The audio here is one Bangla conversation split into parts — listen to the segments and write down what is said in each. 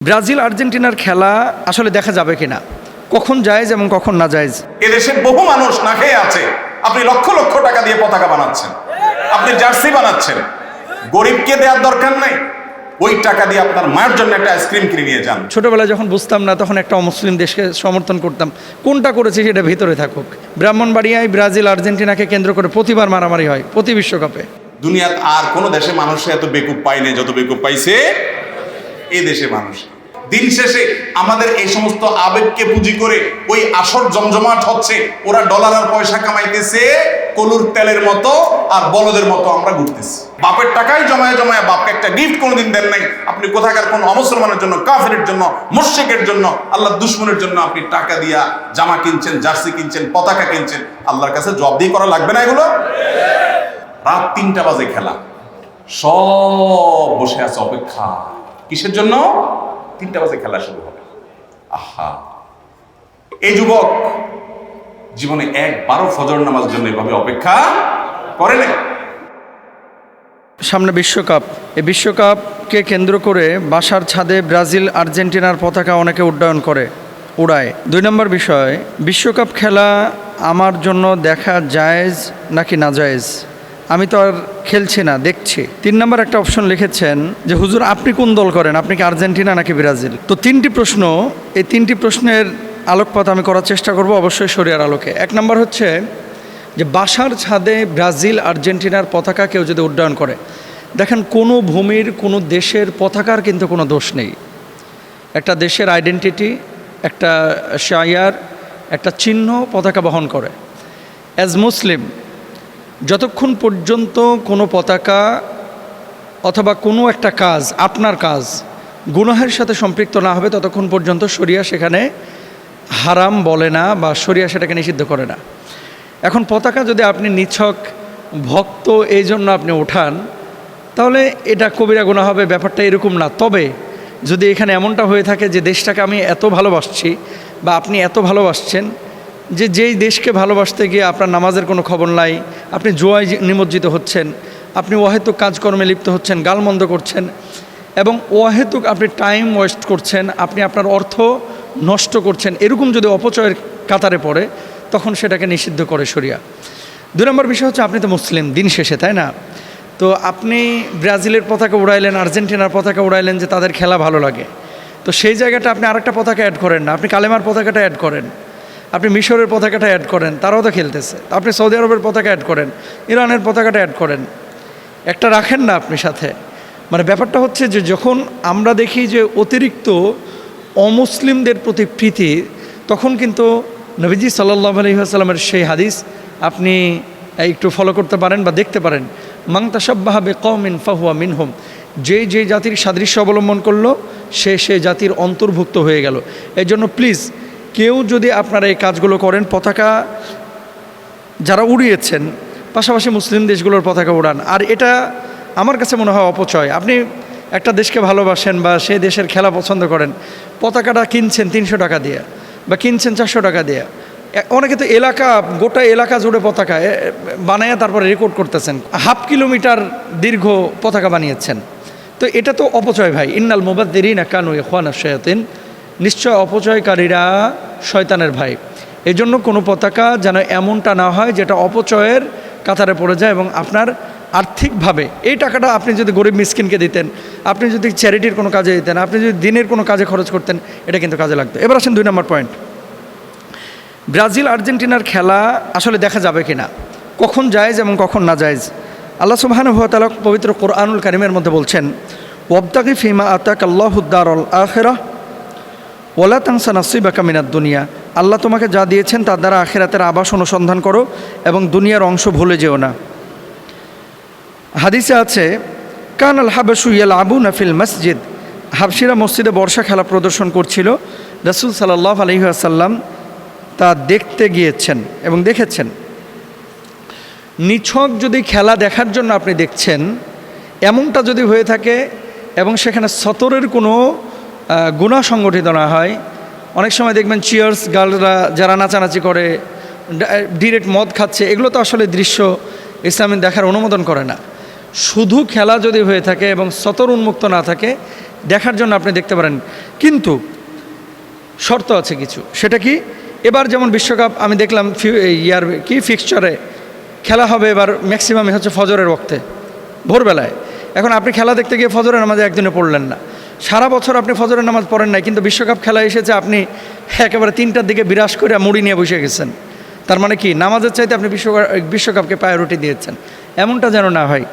ব্রাজিল আর্জেন্টিনার খেলা আসলে দেখা যাবে কিনা, কখন জায়েজ এবং কখন না জায়েজ। এদেশে বহু মানুষ না খেয়ে আছে, আপনি লক্ষ লক্ষ টাকা দিয়ে পতাকা বানাচ্ছেন, আপনি জার্সি বানাচ্ছেন, গরিবকে দেওয়ার দরকার নাই। ওই টাকা দিয়ে আপনার মায়ের জন্য একটা আইসক্রিম কিনে নিয়ে যান। ছোটবেলায় যখন বুঝতাম না তখন একটা অমুসলিম দেশকে সমর্থন করতাম, কোনটা করেছি সেটা ভিতরে থাকুক। ব্রাহ্মণবাড়িয়ায় ব্রাজিল আর্জেন্টিনাকে কেন্দ্র করে প্রতিবার মারামারি হয় প্রতি বিশ্বকাপে। দুনিয়ার আর কোন দেশে মানুষ এত বেকুব পায়নি যত বেকুব পাইছে এই দেশে মানুষ। দিন শেষে আমাদের এই সমস্ত আবেগকে পুঁজি করে ওই আসর জমজমাট হচ্ছে, ওরা ডলার আর পয়সা কামাইতেছে কলুর তেলের মতো আর বলদের মতো আমরা ঘুরতেছি। বাপের টাকাই জমায় জমায় বাপকে একটা গিফট কোনোদিন দেন নাই। আপনি কোথাকার কোন অমুসলমানের জন্য, কাফেরের জন্য, মুশরিকের জন্য, আল্লাহর দুশমনের জন্য আপনি টাকা দিয়া জামা কিনছেন, জার্সি কিনছেন, পতাকা কিনছেন। আল্লাহর কাছে জবাবদিহি করা লাগবে না এগুলো? রাত 3টা বাজে খেলা, সব বসে আছে অপেক্ষা কিসের জন্য? 3টা বাজে খেলা শুরু হবে। আহা, এই যুবক জীবনে একবারও ফজর নামাজ জন্য এভাবে অপেক্ষা করে না। সামনে বিশ্বকাপ, এই বিশ্বকাপকে কেন্দ্র করে বাসার ছাদে ব্রাজিল আর্জেন্টিনার পতাকা অনেকে উড়ায়। 2 নম্বর বিষয়, বিশ্বকাপ খেলা আমার জন্য দেখা জায়েজ নাকি না জায়েজ? আমি তো আর খেলছি না, দেখছি। 3 নম্বর একটা অপশন লিখেছেন যে হুজুর আপনি কোন দল করেন, আপনি কি আর্জেন্টিনা নাকি ব্রাজিল? তো 3টি প্রশ্ন, এই 3টি প্রশ্নের আলোকপাত আমি করার চেষ্টা করব অবশ্যই শরিয়ার আলোকে। 1 নম্বর হচ্ছে যে বাসার ছাদে ব্রাজিল আর্জেন্টিনার পতাকা কেউ যদি উড্ডয়ন করে, দেখেন কোনো ভূমির কোনো দেশের পতাকার কিন্তু কোনো দোষ নেই। একটা দেশের আইডেন্টিটি, একটা শায়ার, একটা চিহ্ন পতাকা বহন করে। অ্যাজ মুসলিম, যতক্ষণ পর্যন্ত কোনো পতাকা অথবা কোনো একটা কাজ, আপনার কাজ গুনাহের সাথে সম্পৃক্ত না হবে ততক্ষণ পর্যন্ত শরিয়া সেখানে হারাম বলে না বা শরিয়া সেটাকে নিষিদ্ধ করে না। এখন পতাকা যদি আপনি নিছক ভক্ত এই জন্য আপনি ওঠান, তাহলে এটা কবিরা গুনাহ হবে, ব্যাপারটা এরকম না। তবে যদি এখানে এমনটা হয়ে থাকে যে দেশটাকে আমি এত ভালোবাসছি বা আপনি এত ভালোবাসছেন যে যেই দেশকে ভালোবাসতে গিয়ে আপনার নামাজের কোনো খবর নাই, আপনি জুয়ায় নিমজ্জিত হচ্ছেন, আপনি অহেতুক কাজকর্মে লিপ্ত হচ্ছেন, গালমন্দ করছেন এবং অহেতুক আপনি টাইম ওয়েস্ট করছেন, আপনি আপনার অর্থ নষ্ট করছেন, এরকম যদি অপচয়ের কাতারে পড়ে তখন সেটাকে নিষিদ্ধ করে শরিয়া। 2 নম্বর বিষয় হচ্ছে আপনি তো মুসলিম দিন শেষে, তাই না? তো আপনি ব্রাজিলের পতাকা উড়াইলেন, আর্জেন্টিনার পতাকা উড়াইলেন যে তাদের খেলা ভালো লাগে, তো সেই জায়গাটা আপনি আরেকটা পতাকা অ্যাড করেন না, আপনি কালেমার পতাকাটা অ্যাড করেন, আপনি মিশরের পতাকাটা অ্যাড করেন, তারাও তো খেলতেছে। আপনি সৌদি আরবের পতাকা অ্যাড করেন, ইরানের পতাকাটা অ্যাড করেন, একটা রাখেন না আপনি সাথে। মানে ব্যাপারটা হচ্ছে যে যখন আমরা দেখি যে অতিরিক্ত অমুসলিমদের প্রতি প্রীতি, তখন কিন্তু নবীজি সাল্লাল্লাহু আলাইহি ওয়াসাল্লামের সেই হাদিস আপনি একটু ফলো করতে পারেন বা দেখতে পারেন, মান তাশাব্বাহা বিকওমিন ফাহুয়া মিনহুম, যে জাতির সাদৃশ্য অবলম্বন করলো সে জাতির অন্তর্ভুক্ত হয়ে গেল। এই জন্য প্লিজ কেউ যদি আপনারা এই কাজগুলো করেন, পতাকা যারা উড়িয়েছেন পাশাপাশি মুসলিম দেশগুলোর পতাকা উড়ান। আর এটা আমার কাছে মনে হয় অপচয়। আপনি একটা দেশকে ভালোবাসেন বা সেই দেশের খেলা পছন্দ করেন, পতাকাটা কিনছেন 300 টাকা দিয়ে বা কিনছেন 400 টাকা দিয়ে। অনেকে তো গোটা এলাকা জুড়ে পতাকা বানায় তারপরে রেকর্ড করতেছেন, 1/2 কিলোমিটার দীর্ঘ পতাকা বানিয়েছেন। তো এটা তো অপচয় ভাই। ইন্নাল মুবাদ্দিরিনা কানু ইখওয়ানাশ শায়াতিন, নিশ্চয় অপচয়কারীরা শয়তানের ভাই। এই জন্য কোনো পতাকা যেন এমনটা না হয় যেটা অপচয়ের কাতারে পড়ে যায় এবং আপনার আর্থিকভাবে এই টাকাটা আপনি যদি গরিব মিসকিনকে দিতেন, আপনি যদি চ্যারিটির কোনো কাজে দিতেন, আপনি যদি দিনের কোনো কাজে খরচ করতেন, এটা কিন্তু কাজে লাগতো। এবার আসেন 2 নম্বর পয়েন্ট, ব্রাজিল আর্জেন্টিনার খেলা আসলে দেখা যাবে কিনা, কখন জায়েজ এবং কখন না জায়েজ। আল্লাহ সুবহানাহু ওয়া তাআলা পবিত্র কোরআনুল কারীমের মধ্যে বলছেন, ওয়াবতাগি ফিমা আতাকাল্লাহুদ দারুল আখিরাহ ওয়ালা তানসা নাসিবাকা মিনাদ দুনিয়া। আল্লাহ তোমাকে যা দিয়েছেন তার দ্বারা আখিরাতের আবাস অনুসন্ধান করো এবং দুনিয়ার অংশ ভুলে যেও না। হাদিসে আছে, কানাল হাবাশু ইয়ালআবুনা ফিল মসজিদ, হাবশিরা মসজিদে বর্ষা খেলা প্রদর্শন করছিল। রাসূল সাল্লাল্লাহু আলাইহি ওয়াসাল্লাম তা দেখতে গিয়েছেন এবং দেখেছেন। নিছক যদি খেলা দেখার জন্য আপনি দেখছেন এমনটা যদি হয়ে থাকে এবং সেখানে সতরের কোনো গুনাহ সংগঠিত না হয়, অনেক সময় দেখবেন চিয়ার্স গার্লরা যারা নাচানাচি করে, ডিরেক্ট মদ খাচ্ছে, এগুলো তো আসলে দৃশ্য ইসলামে দেখার অনুমোদন করে না। শুধু খেলা যদি হয়ে থাকে এবং সতর উন্মুক্ত না থাকে, দেখার জন্য আপনি দেখতে পারেন। কিন্তু শর্ত আছে কিছু। সেটা কি, এবার যেমন বিশ্বকাপ আমি দেখলাম ফিক্সচারে খেলা হবে এবার ম্যাক্সিমামই হচ্ছে ফজরের ওয়াক্তে, ভোরবেলায়। এখন আপনি খেলা দেখতে গিয়ে ফজরের নামাজে একদিনে পড়লেন না, সারা বছর আপনি ফজরের নামাজ পড়েন নাই, কিন্তু বিশ্বকাপ খেলা এসেছে আপনি একেবারে 3টার দিকে বিরাজ করে মুড়ি নিয়ে বসে গেছেন। তার মানে কি, নামাজের চাইতে আপনি বিশ্বকাপকে প্রায়োরিটি দিয়েছেন। এমনটা যেন না হয়।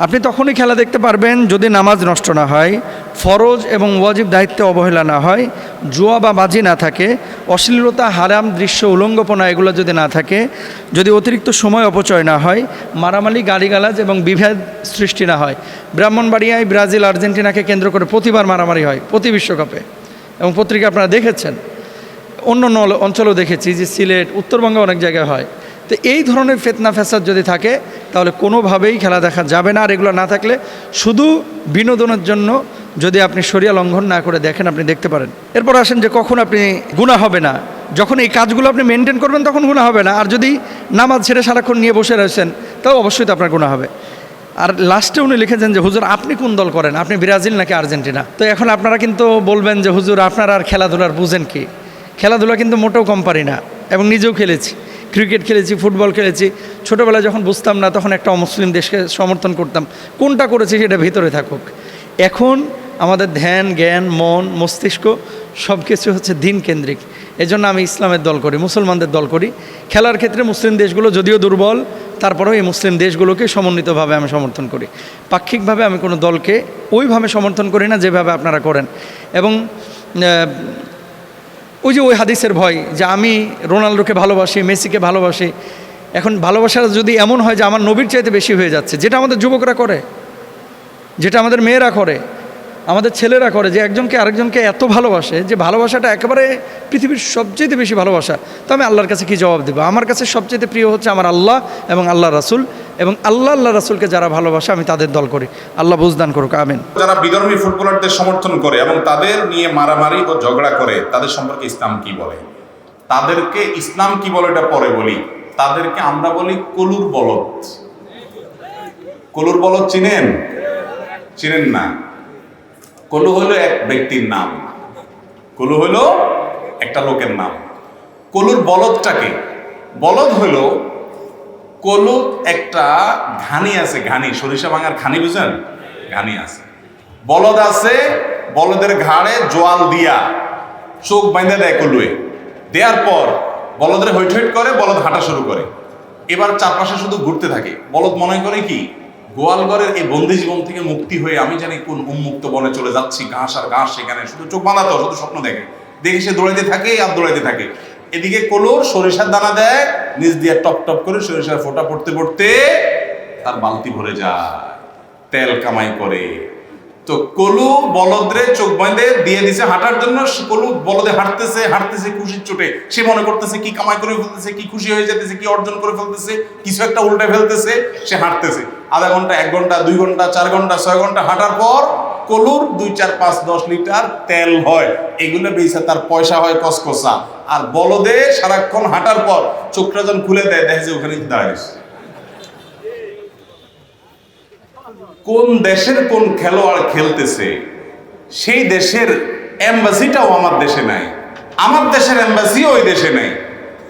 আপনি তখনই খেলা দেখতে পারবেন যদি নামাজ নষ্ট না হয়, ফরজ এবং ওয়াজিব দায়িত্বে অবহেলা না হয়, জুয়া বা বাজি না থাকে, অশ্লীলতা, হারাম দৃশ্য, উলঙ্গপনা এগুলো যদি না থাকে, যদি অতিরিক্ত সময় অপচয় না হয়, মারামারি, গালিগালাজ এবং বিভেদ সৃষ্টি না হয়। ব্রাহ্মণবাড়িয়ায় ব্রাজিল আর্জেন্টিনাকে কেন্দ্র করে প্রতিবার মারামারি হয় প্রতি বিশ্বকাপে, এবং পত্রিকা আপনারা দেখেছেন, অন্য অঞ্চলেও দেখেছি যে সিলেট, উত্তরবঙ্গে অনেক জায়গায় হয়। তো এই ধরনের ফিতনা ফ্যাসাদ যদি থাকে তাহলে কোনোভাবেই খেলা দেখা যাবে না। আর এগুলো না থাকলে শুধু বিনোদনের জন্য যদি আপনি শরিয়া লঙ্ঘন না করে দেখেন, আপনি দেখতে পারেন। এরপর আসেন যে কখন আপনি গুনাহ হবে না। যখন এই কাজগুলো আপনি মেনটেন করবেন তখন গুনাহ হবে না। আর যদি নামাজ ছেড়ে সারাক্ষণ নিয়ে বসে রয়েছেন তাও অবশ্যই তো আপনার গুনাহ হবে। আর লাস্টে উনি লিখেছেন যে হুজুর আপনি কোন দল করেন, আপনি ব্রাজিল নাকি আর্জেন্টিনা? তো এখন আপনারা কিন্তু বলবেন যে হুজুর আপনারা আর খেলাধুলার বুঝেন কি? খেলাধুলা কিন্তু মোটেও কম পারি না, এবং নিজেও খেলেছি, ক্রিকেট খেলেছি, ফুটবল খেলেছি। ছোটোবেলায় যখন বুঝতাম না তখন একটা অমুসলিম দেশকে সমর্থন করতাম, কোনটা করেছি সেটা ভিতরে থাকুক। এখন আমাদের ধ্যান, জ্ঞান, মন, মস্তিষ্ক সব কিছু হচ্ছে দিন কেন্দ্রিক। এজন্য আমি ইসলামের দল করি, মুসলমানদের দল করি। খেলার ক্ষেত্রে মুসলিম দেশগুলো যদিও দুর্বল, তারপরেও এই মুসলিম দেশগুলোকে সমন্বিতভাবে আমি সমর্থন করি। পাক্ষিকভাবে আমি কোনো দলকে ওইভাবে সমর্থন করি না যেভাবে আপনারা করেন। এবং ওই হাদিসের ভয় যে আমি রোনাল্ডোকে ভালোবাসি, মেসিকে ভালোবাসি। এখন ভালোবাসা যদি এমন হয় যে আমার নবীর চাইতে বেশি হয়ে যাচ্ছে, যেটা আমাদের যুবকরা করে, যেটা আমাদের মেয়েরা করে, আমাদের ছেলেরা করে, যে একজনকে আরেকজনকে এত ভালোবাসে যে ভালোবাসাটা একেবারে পৃথিবীর সবচেয়ে বেশি ভালোবাসা, তো আমি আল্লাহর কাছে কী জবাব দেবো? আমার কাছে সবচেয়ে প্রিয় হচ্ছে আমার আল্লাহ এবং আল্লাহ রাসূল, এবং আল্লাহ রাসূলকে যারা ভালোবাসে আমি তাদের দল করি। আল্লাহ বুঝদান করুক, আমিন। যারা বিধর্মী ফুটবলারদের সমর্থন করে এবং তাদের নিয়ে মারামারি ও ঝগড়া করে, তাদের সম্পর্কে ইসলাম কি বলে? তাদেরকে ইসলাম কি বলে এটা পরে বলি। তাদেরকে আমরা বলি কলুর বলদ। কলুর বলদ চিনেন? চিনেন না? কলু হলো এক ব্যক্তির নাম, কলু হলো একটা লোকের নাম। কলুর বলদটাকে, বলদ হলো, কলু একটা ঘানি আছে, ঘানি, সরিষা ভাঙার ঘানি, বুঝেন? ঘানি আছে, বলদ আছে, বলদের ঘাড়ে জোয়াল দিয়া চোখ বাইন্ধা দেয় কলুয়ে। দেওয়ার পর বলদের হৈট হৈট করে, বলদ হাঁটা শুরু করে। এবার চারপাশে শুধু ঘুরতে থাকে। বলদ মনে করে কি, গোয়ালঘরের এই বন্দি জীবন থেকে মুক্তি হয়ে আমি জানি কোন উন্মুক্ত বনে চলে যাচ্ছি, ঘাস আর ঘাস, সেখানে শুধু চোখ বাঁধা, তো শুধু স্বপ্ন দেখে দেখে সে দৌড়াইতে থাকে আর দৌড়াইতে থাকে। এদিকে কলুর সরিষার দানা দেয়, নিচ দিয়ে টপ টপ করে সরিষার ফোঁটা পড়তে পড়তে তার বালতি ভরে যায়, তেল কামাই করে। তো কলু বলদরে চোখ বাঁধে দিয়ে দিছে হাঁটার জন্য। কলু বলদে হাঁটতেছে হাঁটতেছে খুশির চোটে, সে মনে করতেছে কি কামাই করে ফেলতেছে, কি খুশি হয়ে যেতেছে, কি অর্জন করে ফেলতেছে, কিছু একটা উল্টে ফেলতেছে। সে হাঁটতেছে আধা ঘন্টা, 1 ঘন্টা, 2 ঘন্টা, 4 ঘন্টা, 6 ঘন্টা হাঁটার পর কলুর 2, 4, 5, 10 লিটার তেল হয়। এগুলো বেচে তার পয়সা হয় কসকসা। আর বলদে সারাক্ষণ হাঁটার পর চোখটা যখন খুলে দেয়, দেখে যে ওখানে দাঁড়িয়েছে। কোন দেশের কোন খেলোয়াড় খেলতেছে সেই দেশের এম্বাসিটাও আমার দেশে নাই, আমার দেশের এম্বাসিও ওই দেশে নাই।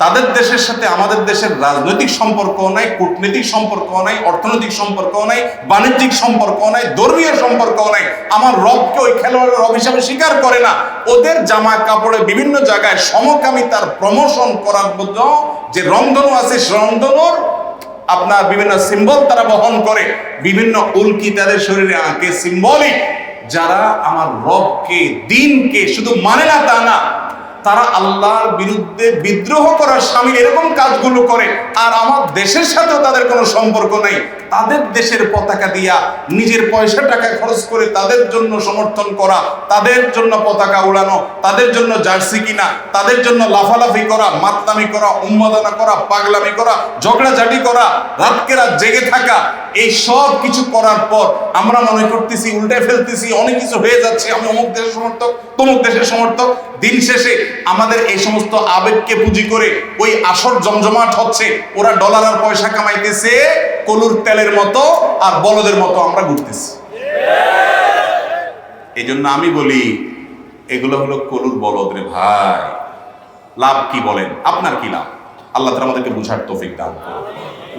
তাদের দেশের সাথে আমাদের দেশের রাজনৈতিক সম্পর্ক নাই, কূটনৈতিক সম্পর্ক নাই, অর্থনৈতিক সম্পর্ক নাই, বাণিজ্যিক সম্পর্ক নাই, ধর্মীয় সম্পর্ক নাই। আমার রবকে ওই খেলোয়াড়ের রব হিসাবে স্বীকার করে না। ওদের জামা কাপড়ে বিভিন্ন জায়গায় সমকামিতার প্রমোশন করার মধ্যে যে রংধনু আছে, সে রংধনুর আপনার বিভিন্ন সিম্বল তারা বহন করে, বিভিন্ন উল্কি তাদের শরীরে আঁকে, সিম্বলিক। যারা আমার রবকে, দিনকে শুধু মানে না তা না, তারা আল্লাহর বিরুদ্ধে বিদ্রোহ করার শামিল এরকম কাজগুলো করে। আর আমার দেশের সাথেও তাদের কোনো সম্পর্ক নাই। তাদের দেশের পতাকা দিয়া নিজের পয়সা টাকা খরচ করে তাদের জন্য সমর্থন করা, তাদের জন্য পতাকা উড়ানো, তাদের জন্য জার্সি কিনা, তাদের জন্য লাফালাফি করা, মাতলামি করা, উন্মাদনা করা, পাগলামি করা, ঝগড়াঝাটি করা, রাতকে রাত জেগে থাকা, এই সব কিছু করার পর আমরা মনে করতেছি, উল্টে ফেলতেছি, অনেক কিছু হয়ে যাচ্ছে, আমি অমুক দেশের সমর্থক, তমুক দেশের সমর্থক। দিন শেষে আমাদের এই সমস্ত আবেগকে পুঁজি করে ওই আসর জমজমাট হচ্ছে। ওরা ডলার আর পয়সা কামাইতেছে কলুর তেলের মতো, আর বলদের মতো আমরা ঘুরতেছি। এই জন্য আমি বলি, এগুলো হলো কলুর বলদ রে ভাই। লাভ কি বলেন? আপনার কি লাভ? আল্লাহ তাআলা আমাদেরকে বুঝার তৌফিক দান করুন।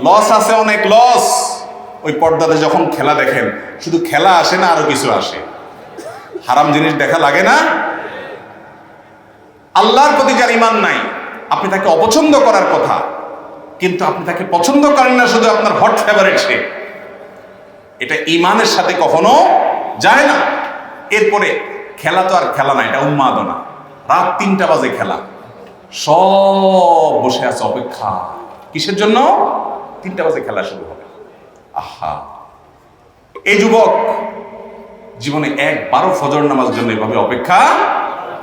লস আছে, অনেক লস। ওই পর্দাতে যখন খেলা দেখেন, শুধু খেলা আসে না, আরো কিছু আসে। হারাম জিনিস দেখা লাগে না? আল্লাহর প্রতি যার ঈমান নাই, আপনি তাকে অপছন্দ করার কথা, কিন্তু আপনি তাকে পছন্দ করেন না, শুধু আপনার হট ফেভারিট সে। এটা ঈমানের সাথে কখনো যায় না। এরপরে খেলা তো আর খেলা না, এটা উন্মাদনা। রাত 3টা বাজে খেলা, সব বসে আছে অপেক্ষা। কিসের জন্য? 3টা বাজে খেলা শুরু হবে। আহা, এই যুবক জীবনে একবারও ফজর নামাজ জন্য এভাবে অপেক্ষা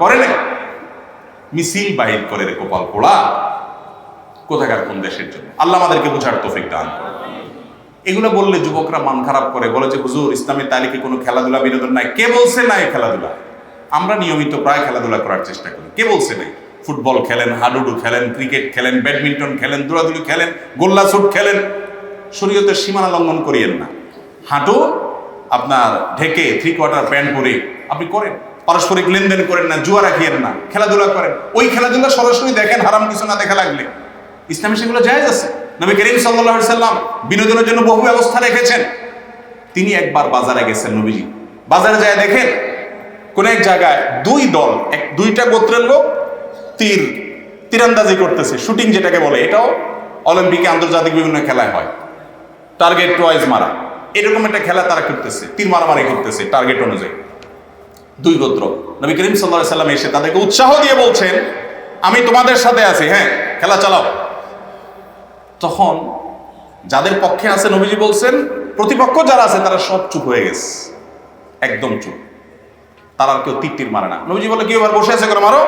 করে না। মিছিল বাহির করে রে কপাল পোড়া, কোথাকার কোন দেশের জন্য। আল্লাহ আমাদেরকে বুঝার তৌফিক দান করুন। এগুলো বললে যুবকরা মন খারাপ করে, বলে যে হুজুর ইসলামের তালিকে কোনো খেলাধুলা বিনোদন নাই। কে বলছে নাই খেলাধুলা? আমরা নিয়মিত প্রায় খেলাধুলা করার চেষ্টা করি। কে বলছে নাই? ফুটবল খেলেন, হাডুডু খেলেন, ক্রিকেট খেলেন, ব্যাডমিন্টন খেলেন, দৌড়াদৌড়ি খেলেন, গোল্লা শুট খেলেন। শরীয়তের সীমানা লঙ্ঘন করিয়েন না। হাঁটু আপনার ঢেকে 3/4 প্যান্ট পরে আপনি করেন, পারস্পরিক লেনদেন করেন না, জুয়া রাখিয়েন না, খেলাধুলা করেন। ওই খেলাধুলা সরাসরি দেখেন, হারাম কিছু না দেখা লাগলে। ইসলামে সেগুলো জায়েজ আছে। নবী করিম সাল্লাল্লাহু আলাইহি সাল্লাম বিনোদনের জন্য বহু ব্যবস্থা রেখেছেন। তিনি একবার বাজারে গেছেন, নবীজি বাজারে যায় দেখেন কোন এক জায়গায় দুইটা গোত্রের লোক তীরন্দাজি করতেছে, শুটিং যেটাকে বলে। এটাও অলিম্পিকে, আন্তর্জাতিক বিভিন্ন খেলায় হয়, টার্গেট ওয়াইজ মারা। এরকম একটা খেলা তারা করতেছে, তীর মারামারি করতেছে টার্গেট অনুযায়ী। দুই গোত্র। নবী করিম সাল্লাল্লাহু আলাইহি সাল্লাম এসে তাদেরকে উৎসাহ দিয়ে বলছেন, আমি তোমাদের সাথে আছি, হ্যাঁ খেলা চালাও। তখন যাদের পক্ষে আছে নবীজি বলছেন, প্রতিপক্ষ যারা আছে তারা সব চুপ হয়ে গেছে, একদম চুপ। তারা আর কেউ তীর মারে না। নবীজি বলে, কি এবার বসে আছে করে মারো?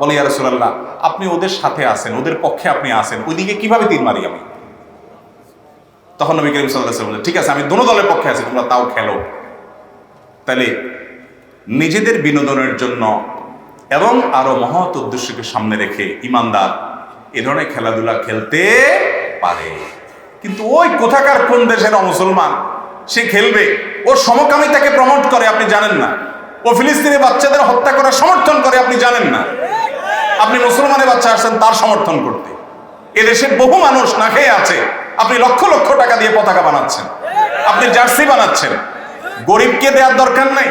বলে, ইয়া রাসূলুল্লাহ, আপনি ওদের সাথে আছেন, ওদের পক্ষে আপনি আছেন, ওইদিকে কিভাবে তীর মারি আমি? তখন নবী করিম সাল্লাল্লাহু আলাইহি ওয়াসাল্লাম বললেন, ঠিক আছে আমি দোনো দলের পক্ষে আছি, তোমরা তাও খেলো। তাহলে নিজেদের বিনোদনের জন্য এবং আরো মহৎ উদ্দেশ্যকে সামনে রেখে ইমানদার এ ধরনের খেলাধুলা খেলতে পারে। কিন্তু ওই কোথাকার কোন দেশের মুসলমান সে খেলবে, ওর সমকামিতাকে প্রমোট করে, আপনি জানেন না। ও ফিলিস্তিনি বাচ্চাদের হত্যা করার সমর্থন করে, আপনি জানেন না। আপনি মুসলমানের বাচ্চা আসছেন তার সমর্থন করতে। এদেশের বহু মানুষ না খেয়ে আছে, আপনি লক্ষ লক্ষ টাকা দিয়ে পতাকা বানাচ্ছেন, আপনি জার্সি বানাচ্ছেন। গরিবকে দেওয়ার দরকার নাই,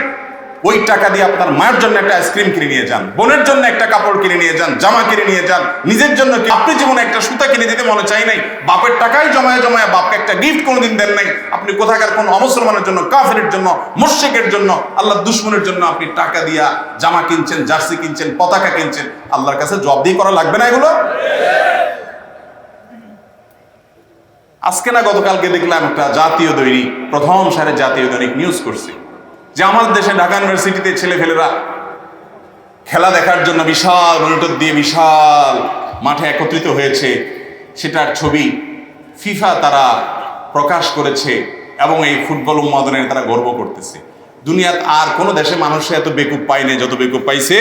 ওই টাকা দিয়ে আপনার মায়ের জন্য একটা আইসক্রিম কিনে নিয়ে যান, বোনের জন্য একটা কাপড় কিনে নিয়ে যান, জামা কিনে নিয়ে যান, নিজের জন্য আপনি জীবনে একটা সুতা কিনে দিতে মনে চাই নাই, বাপের টাকাই জমায় জমায় বাপকে একটা গিফট কোনোদিন দেন নাই। আপনি কোথাকার কোন অমুসলমানের জন্য, কাফেরের জন্য, মুশরিকের জন্য, আল্লাহর দুশমনের জন্য আপনি টাকা দিয়া জামা কিনছেন, জার্সি কিনছেন, পতাকা কিনছেন। আল্লাহর কাছে জবাবদিহি করা লাগবে না এগুলো? আজকে না গতকালকে দেখলাম একটা জাতীয় দৈনিক, প্রথম সারির জাতীয় দৈনিক নিউজ করছে যে আমাদের দেশে ঢাকা ইউনিভার্সিটিতে ছেলেফেলেরা খেলা দেখার জন্য বিশাল মনিটর দিয়ে বিশাল মাঠে একত্রিত হয়েছে, সেটার ছবি ফিফা তারা প্রকাশ করেছে এবং এই ফুটবল উন্মাদনের তারা গর্ব করতেছে। দুনিয়ার আর কোনো দেশে মানুষে এত বেকুব পায়নি যত বেকুব পাইছে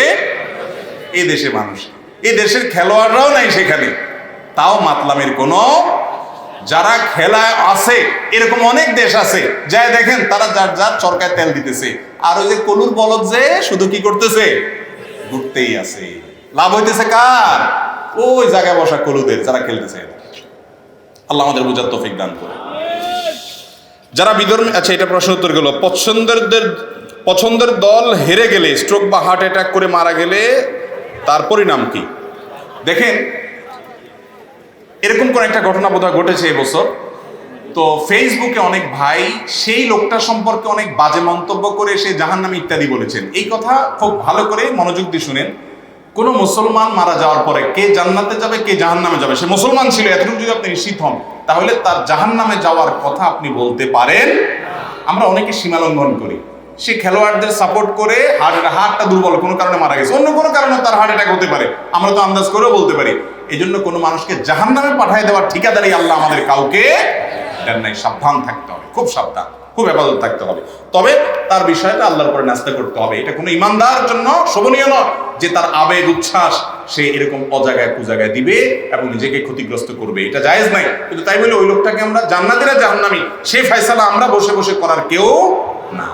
এই দেশে মানুষ। এই দেশের খেলোয়াড়রাও নাই সেখানে, তাও মাতলামের কোনো, যারা খেলায় আছে এরকম অনেক দেশ আছে, যাই দেখেন তারা যার যার চরকায় তেল দিতেছে। আর ওই যে কলুর বলদ যে শুধু কি করতেছে, ঘুরতেই আছে। লাভ হইতেছে কার? ওই জায়গায় বসা কলুদের, যারা খেলতেছে। আল্লাহ আমাদের বুঝার তৌফিক দান করুন। যারা বিধর্মী, আচ্ছা এটা প্রশ্ন উত্তর গেল। পছন্দের দল হেরে গেলে, স্ট্রোক বা হার্ট অ্যাটাক করে মারা গেলে তার পরিণাম কি? দেখেন, এরকম কোন একটা ঘটনা বোধহয় ঘটেছে এবছর। তো ফেসবুকে অনেক ভাই সেই লোকটা সম্পর্কে অনেক বাজে মন্তব্য করে সে জাহান্নামী ইত্যাদি বলেছেন। এই কথা খুব ভালো করে মনোযোগ দিয়ে শুনেন। কোন মুসলমান মারা যাওয়ার পরে কে জান্নাতে যাবে কে জাহান্নামে যাবে, সে মুসলমান ছিল, এতটুকু যদি আপনি নিশ্চিত হন, তাহলে তার জাহান্নামে যাওয়ার কথা আপনি বলতে পারেন। আমরা অনেকে সীমা লঙ্ঘন করি, সে খেলোয়াড়দের সাপোর্ট করে হার্টটা দুর্বল কোনো কারণে মারা গেছে, অন্য কোনো কারণে তার হার্ট অ্যাটাক হতে পারে, আমরা তো আন্দাজ করেও বলতে পারি। এই জন্য কোনো মানুষকে জাহান্নামে পাঠিয়ে দেওয়ার ঠিকাদারি আল্লাহ আমাদের কাউকে দেন নাই। সাবধান থাকতে হবে, খুব সাবধান, খুব হেফাজত থাকতে হবে। তবে তার বিষয়টা আল্লাহর উপরে ন্যস্ত করতে হবে। এটা কোনো ইমানদার জন্য শোভনীয় নয় যে তার আবেগ উচ্ছ্বাস সে এরকম অজায়গায় কুজায়গায় দিবে এবং নিজেকে ক্ষতিগ্রস্ত করবে, এটা জায়েজ নাই। কিন্তু তাই বলে ওই লোকটাকে আমরা জান্নাতীরা জাহান্নামী সেই ফয়সালা আমরা বসে বসে করার কেউ না।